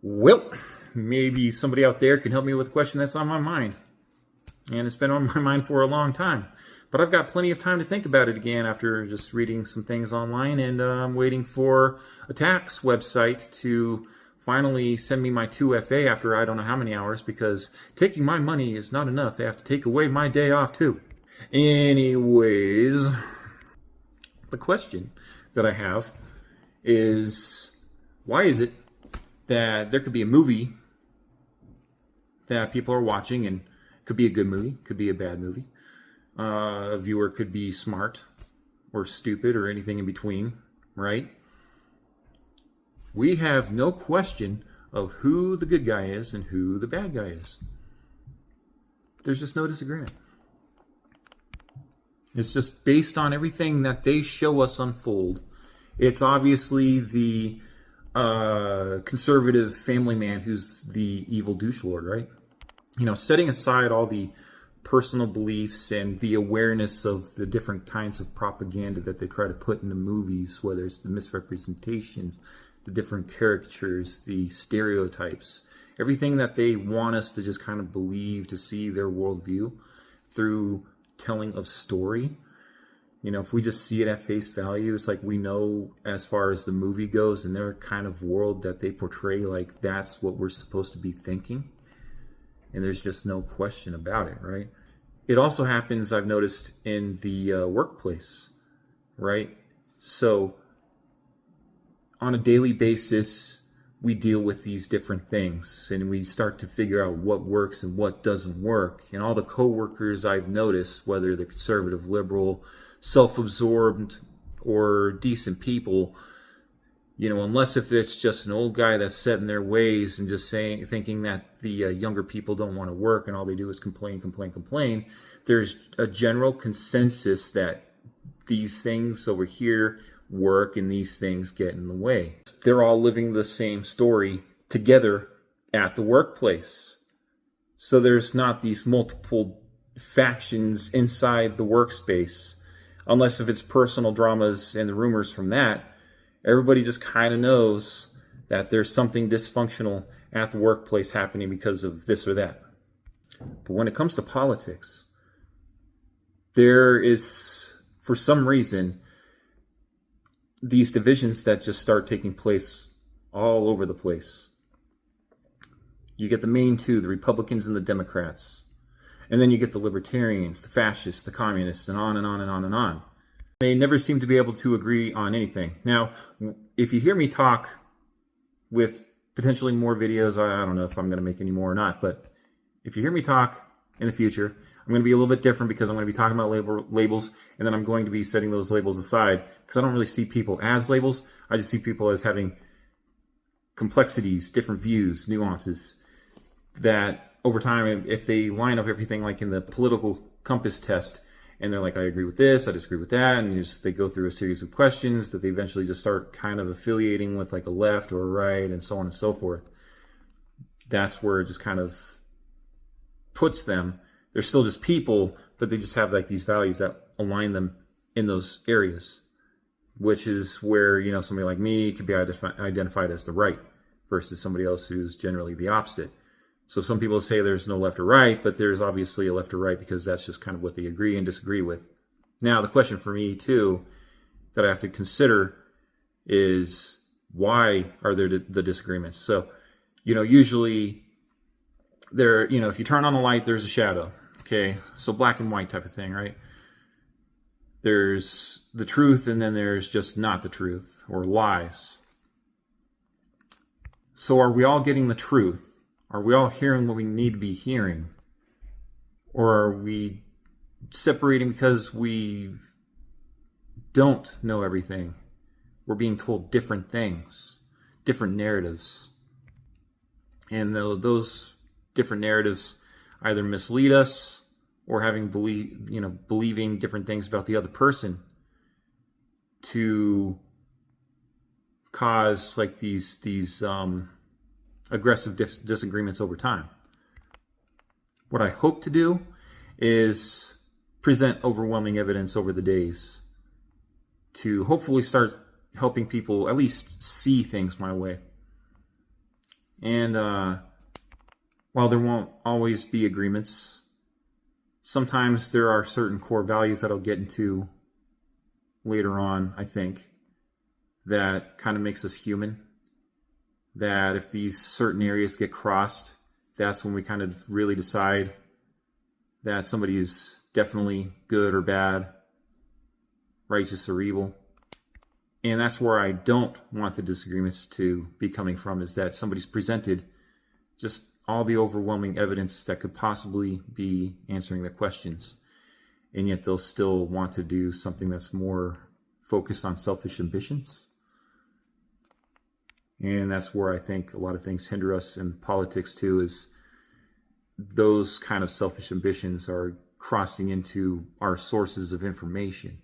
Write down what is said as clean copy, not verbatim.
Well, maybe somebody out there can help me with a question that's on my mind. And it's been on my mind for a long time. But I've got plenty of time to think about it again after just reading some things online. And I'm waiting for a tax website to finally send me my 2FA after I don't know how many hours, because taking my money is not enough. They have to take away my day off too. Anyways, the question that I have is, why is it that there could be a movie that people are watching, and it could be a good movie, could be a bad movie. A viewer could be smart or stupid or anything in between, right? We have no question of who the good guy is and who the bad guy is. There's just no disagreement. It's just based on everything that they show us unfold. It's obviously the conservative family man who's the evil douche lord, right? You know, setting aside all the personal beliefs and the awareness of the different kinds of propaganda that they try to put into movies, whether it's the misrepresentations, the different caricatures, the stereotypes, everything that they want us to just kind of believe, to see their worldview through telling of story. You know, if we just see it at face value, it's like we know as far as the movie goes and their kind of world that they portray, like that's what we're supposed to be thinking. And there's just no question about it, right? It also happens, I've noticed, in the workplace, right? So on a daily basis, we deal with these different things and we start to figure out what works and what doesn't work. And all the coworkers I've noticed, whether they're conservative, liberal, self-absorbed, or decent people, you know, unless if it's just an old guy that's set in their ways and just thinking that the younger people don't want to work and all they do is complain, there's a general consensus that these things over here work and these things get in the way. They're all living the same story together at the workplace. So there's not these multiple factions inside the workspace, unless if it's personal dramas and the rumors from that. Everybody just kind of knows that there's something dysfunctional at the workplace happening because of this or that. But when it comes to politics, there is, for some reason, these divisions that just start taking place all over the place. You get the main two, the Republicans and the Democrats. And then you get the libertarians, the fascists, the communists, and on and on and on and on. They never seem to be able to agree on anything. Now, if you hear me talk with potentially more videos, I don't know if I'm going to make any more or not, but if you hear me talk in the future, I'm going to be a little bit different because I'm going to be talking about labels, and then I'm going to be setting those labels aside because I don't really see people as labels. I just see people as having complexities, different views, nuances that over time, if they line up everything like in the political compass test, and they're like, I agree with this, I disagree with that, and they go through a series of questions that they eventually just start kind of affiliating with like a left or a right and so on and so forth. That's where it just kind of puts them. They're still just people, but they just have like these values that align them in those areas, which is where, you know, somebody like me could be identified as the right versus somebody else who's generally the opposite. So some people say there's no left or right, but there's obviously a left or right because that's just kind of what they agree and disagree with. Now, the question for me, too, that I have to consider is, why are there the disagreements? So, you know, usually there, you know, if you turn on a light, there's a shadow. Okay, so black and white type of thing, right? There's the truth, and then there's just not the truth, or lies. So are we all getting the truth? Are we all hearing what we need to be hearing? Or are we separating because we don't know everything? We're being told different things, different narratives. And those different narratives either mislead us or believing different things about the other person to cause like these aggressive disagreements over time. What I hope to do is present overwhelming evidence over the days to hopefully start helping people at least see things my way And while there won't always be agreements, sometimes there are certain core values that I'll get into later on, I think, that kind of makes us human. That if these certain areas get crossed, that's when we kind of really decide that somebody is definitely good or bad, righteous or evil. And that's where I don't want the disagreements to be coming from, is that somebody's presented just all the overwhelming evidence that could possibly be answering the questions, and yet they'll still want to do something that's more focused on selfish ambitions. And that's where I think a lot of things hinder us in politics too, is those kind of selfish ambitions are crossing into our sources of information.